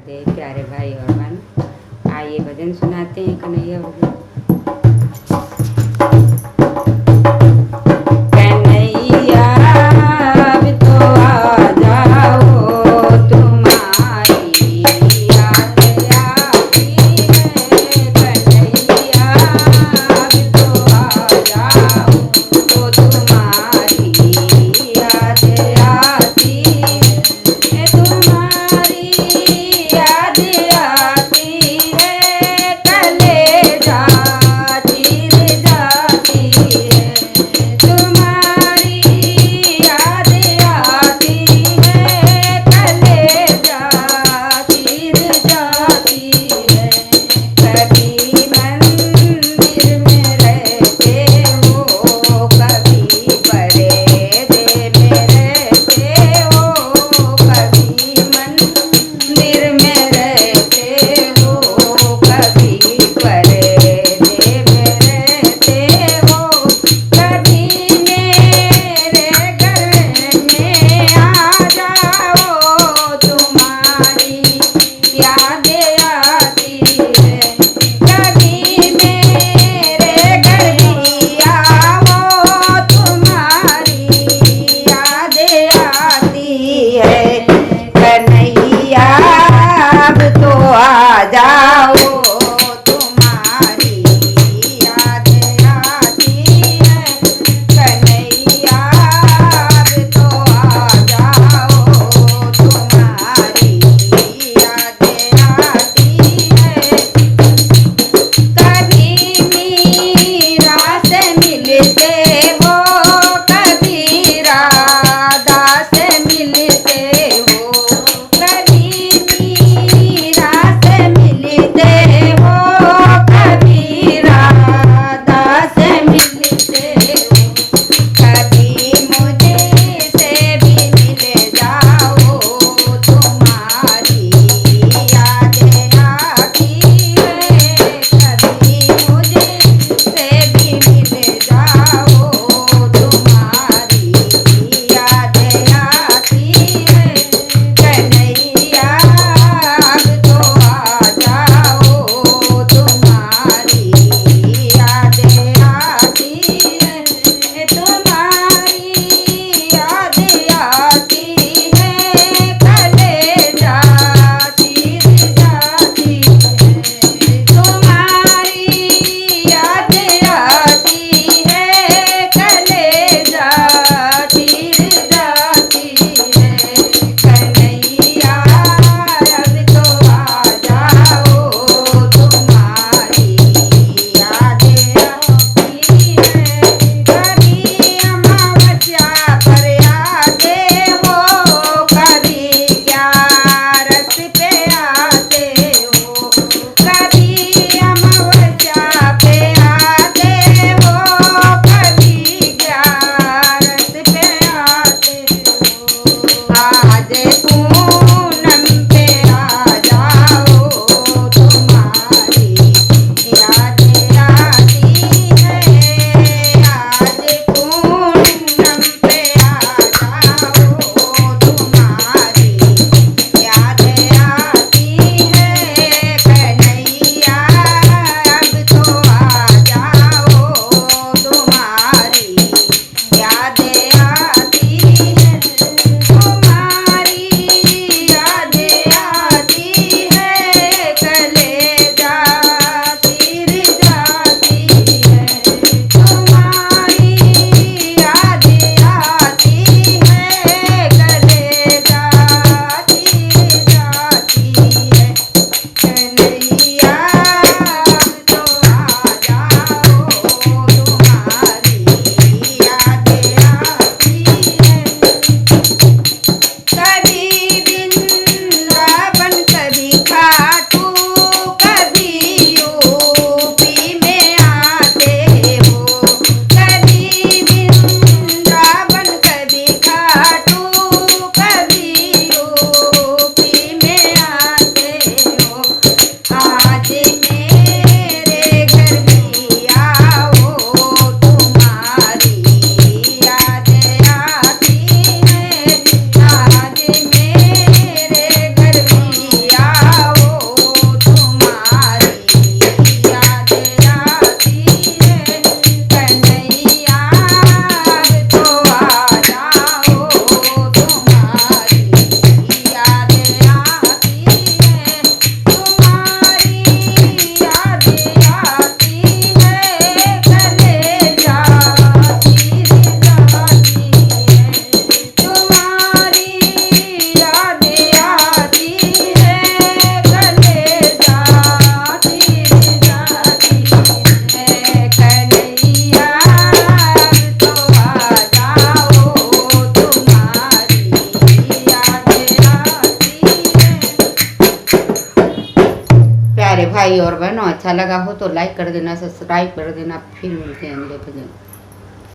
राधे प्यारे भाई और बहन, आइए भजन सुनाते हैं कन्हैया भजन। कन्हैया अब तो आ जाओ, तुम्हारी याद आती है। कन्हैया अब तो आ जाओ, तुम्हारी याद आती है। तुम्हारी याद आती है, कलेजा चीर जाती है। तुम्हारी याद आती है, कलेजा चीर जाती है। कभी मंदिर में रहते हो, कभी पर्दे में रहते हो। कभी मंदिर में रहते हो, कभी पर्दे में रहते हो। कभी मेरे घर में आ जाओ, तुम्हारी याद आती है। कभी मेरे घर भी आओ, तुम्हारी याद आती है। कन्हैया अब तो आ जाओ, तुम्हारी याद आती है। कन्हैया अब तो आ जाओ, तुम्हारी याद आती है। कभी मीरा से मिलते हो, कभी राधा से मिलते हो। कभी मीरा से मिलते अच्छा लगा हो तो लाइक कर देना, सब्सक्राइब कर देना। फिर मिलते हैं अगले भजन।